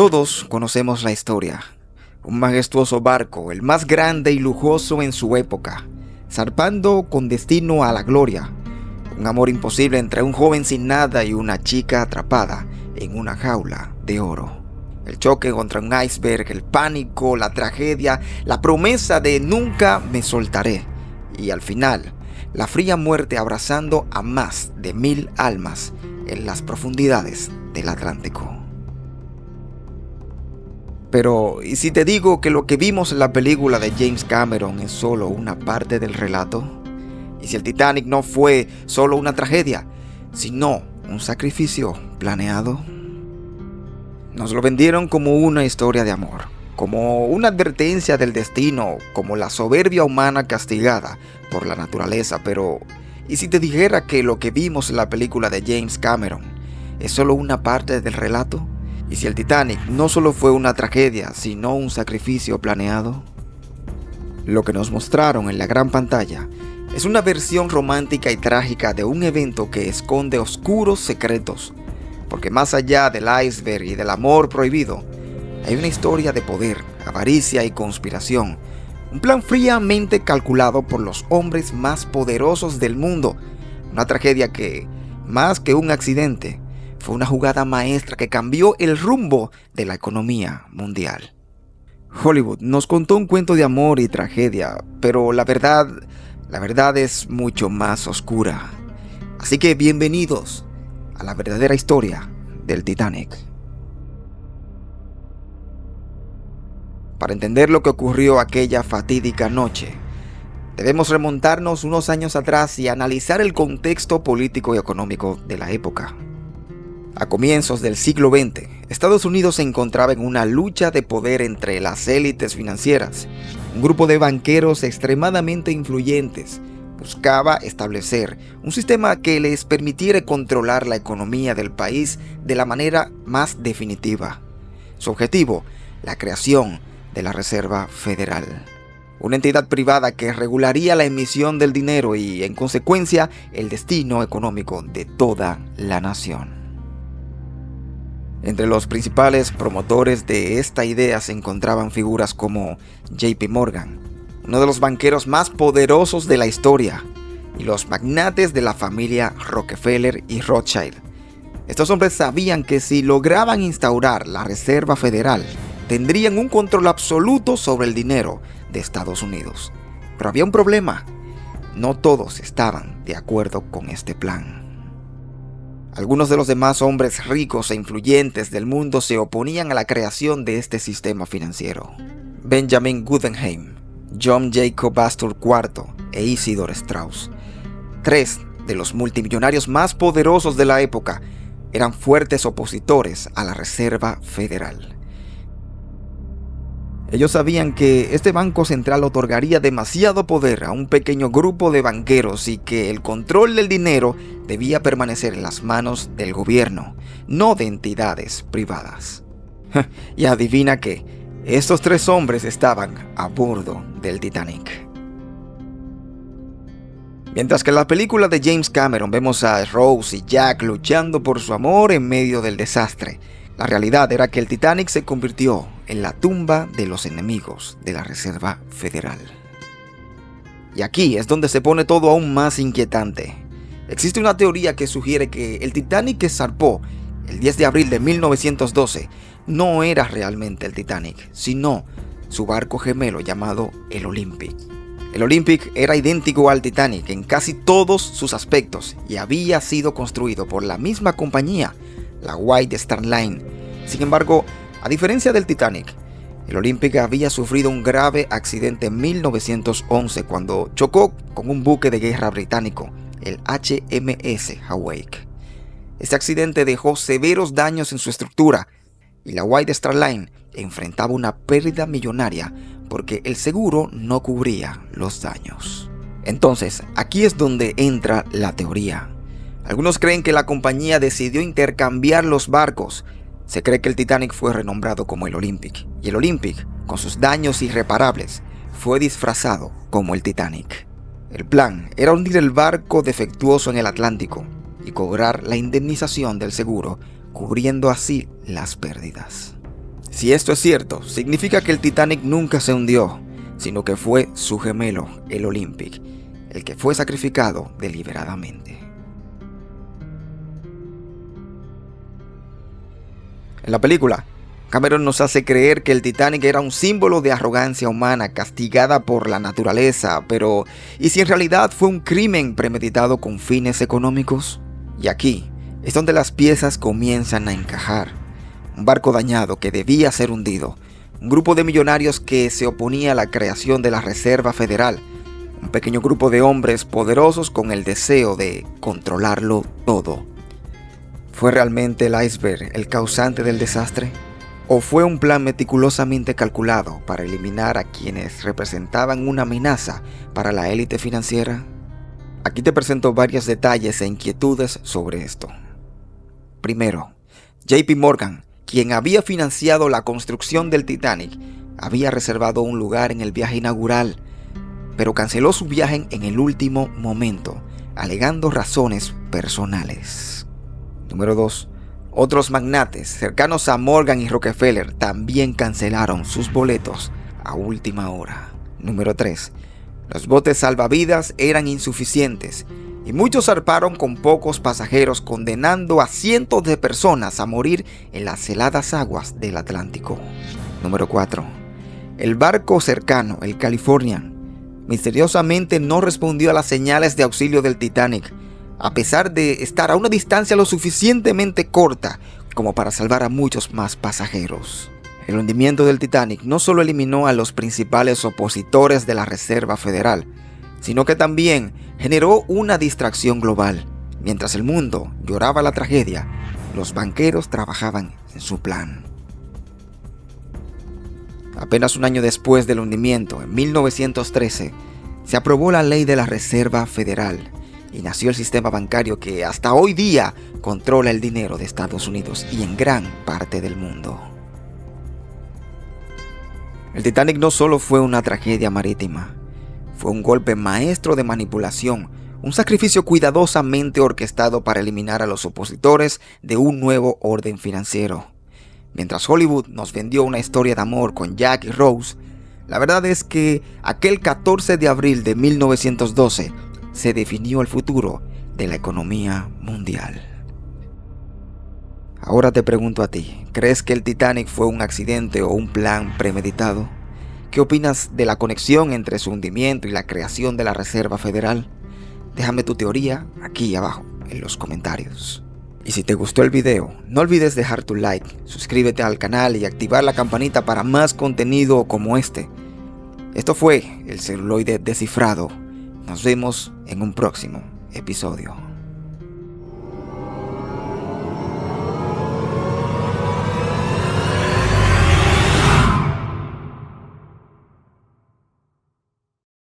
Todos conocemos la historia. Un majestuoso barco, el más grande y lujoso en su época, zarpando con destino a la gloria. Un amor imposible entre un joven sin nada y una chica atrapada en una jaula de oro. El choque contra un iceberg, el pánico, la tragedia, la promesa de nunca me soltaré. Y al final, la fría muerte abrazando a más de 1000 almas en las profundidades del Atlántico. Pero, ¿y si te digo que lo que vimos en la película de James Cameron es solo una parte del relato? ¿Y si el Titanic no fue solo una tragedia, sino un sacrificio planeado? Nos lo vendieron como una historia de amor, como una advertencia del destino, como la soberbia humana castigada por la naturaleza. Pero, ¿y si te dijera que lo que vimos en la película de James Cameron es solo una parte del relato? ¿Y si el Titanic no solo fue una tragedia, sino un sacrificio planeado? Lo que nos mostraron en la gran pantalla es una versión romántica y trágica de un evento que esconde oscuros secretos, porque más allá del iceberg y del amor prohibido, hay una historia de poder, avaricia y conspiración, un plan fríamente calculado por los hombres más poderosos del mundo, una tragedia que, más que un accidente, fue una jugada maestra que cambió el rumbo de la economía mundial. Hollywood nos contó un cuento de amor y tragedia, pero la verdad es mucho más oscura. Así que bienvenidos a la verdadera historia del Titanic. Para entender lo que ocurrió aquella fatídica noche, debemos remontarnos unos años atrás y analizar el contexto político y económico de la época. A comienzos del siglo XX, Estados Unidos se encontraba en una lucha de poder entre las élites financieras. Un grupo de banqueros extremadamente influyentes buscaba establecer un sistema que les permitiera controlar la economía del país de la manera más definitiva. Su objetivo, la creación de la Reserva Federal, una entidad privada que regularía la emisión del dinero y, en consecuencia, el destino económico de toda la nación. Entre los principales promotores de esta idea se encontraban figuras como JP Morgan, uno de los banqueros más poderosos de la historia, y los magnates de la familia Rockefeller y Rothschild. Estos hombres sabían que si lograban instaurar la Reserva Federal, tendrían un control absoluto sobre el dinero de Estados Unidos. Pero había un problema: no todos estaban de acuerdo con este plan. Algunos de los demás hombres ricos e influyentes del mundo se oponían a la creación de este sistema financiero. Benjamin Guggenheim, John Jacob Astor IV e Isidor Straus, tres de los multimillonarios más poderosos de la época, eran fuertes opositores a la Reserva Federal. Ellos sabían que este banco central otorgaría demasiado poder a un pequeño grupo de banqueros y que el control del dinero debía permanecer en las manos del gobierno, no de entidades privadas. Y adivina qué, estos tres hombres estaban a bordo del Titanic. Mientras que en la película de James Cameron vemos a Rose y Jack luchando por su amor en medio del desastre, la realidad era que el Titanic se convirtió en la tumba de los enemigos de la Reserva Federal. Y aquí es donde se pone todo aún más inquietante. Existe una teoría que sugiere que el Titanic que zarpó el 10 de abril de 1912 no era realmente el Titanic, sino su barco gemelo llamado el Olympic. El Olympic era idéntico al Titanic en casi todos sus aspectos y había sido construido por la misma compañía, la White Star Line. Sin embargo, a diferencia del Titanic, el Olympic había sufrido un grave accidente en 1911 cuando chocó con un buque de guerra británico, el HMS Hawake. Este accidente dejó severos daños en su estructura y la White Star Line enfrentaba una pérdida millonaria porque el seguro no cubría los daños. Entonces, aquí es donde entra la teoría. Algunos creen que la compañía decidió intercambiar los barcos. Se cree que el Titanic fue renombrado como el Olympic, y el Olympic, con sus daños irreparables, fue disfrazado como el Titanic. El plan era hundir el barco defectuoso en el Atlántico y cobrar la indemnización del seguro, cubriendo así las pérdidas. Si esto es cierto, significa que el Titanic nunca se hundió, sino que fue su gemelo, el Olympic, el que fue sacrificado deliberadamente. En la película, Cameron nos hace creer que el Titanic era un símbolo de arrogancia humana castigada por la naturaleza, pero ¿y si en realidad fue un crimen premeditado con fines económicos? Y aquí es donde las piezas comienzan a encajar. Un barco dañado que debía ser hundido, un grupo de millonarios que se oponía a la creación de la Reserva Federal, un pequeño grupo de hombres poderosos con el deseo de controlarlo todo. ¿Fue realmente el iceberg el causante del desastre? ¿O fue un plan meticulosamente calculado para eliminar a quienes representaban una amenaza para la élite financiera? Aquí te presento varios detalles e inquietudes sobre esto. Primero, JP Morgan, quien había financiado la construcción del Titanic, había reservado un lugar en el viaje inaugural, pero canceló su viaje en el último momento, alegando razones personales. Número 2. Otros magnates cercanos a Morgan y Rockefeller también cancelaron sus boletos a última hora. Número 3. Los botes salvavidas eran insuficientes y muchos zarparon con pocos pasajeros, condenando a cientos de personas a morir en las heladas aguas del Atlántico. Número 4. El barco cercano, el Californian, misteriosamente no respondió a las señales de auxilio del Titanic, a pesar de estar a una distancia lo suficientemente corta como para salvar a muchos más pasajeros. El hundimiento del Titanic no solo eliminó a los principales opositores de la Reserva Federal, sino que también generó una distracción global. Mientras el mundo lloraba la tragedia, los banqueros trabajaban en su plan. Apenas un año después del hundimiento, en 1913, se aprobó la ley de la Reserva Federal, y nació el sistema bancario que hasta hoy día controla el dinero de Estados Unidos y en gran parte del mundo. El Titanic no solo fue una tragedia marítima, fue un golpe maestro de manipulación, un sacrificio cuidadosamente orquestado para eliminar a los opositores de un nuevo orden financiero. Mientras Hollywood nos vendió una historia de amor con Jack y Rose, la verdad es que aquel 14 de abril de 1912 se definió el futuro de la economía mundial. Ahora te pregunto a ti, ¿crees que el Titanic fue un accidente o un plan premeditado? ¿Qué opinas de la conexión entre su hundimiento y la creación de la Reserva Federal? Déjame tu teoría aquí abajo en los comentarios. Y si te gustó el video, no olvides dejar tu like, suscríbete al canal y activar la campanita para más contenido como este. Esto fue el celuloide descifrado. Nos vemos en un próximo episodio.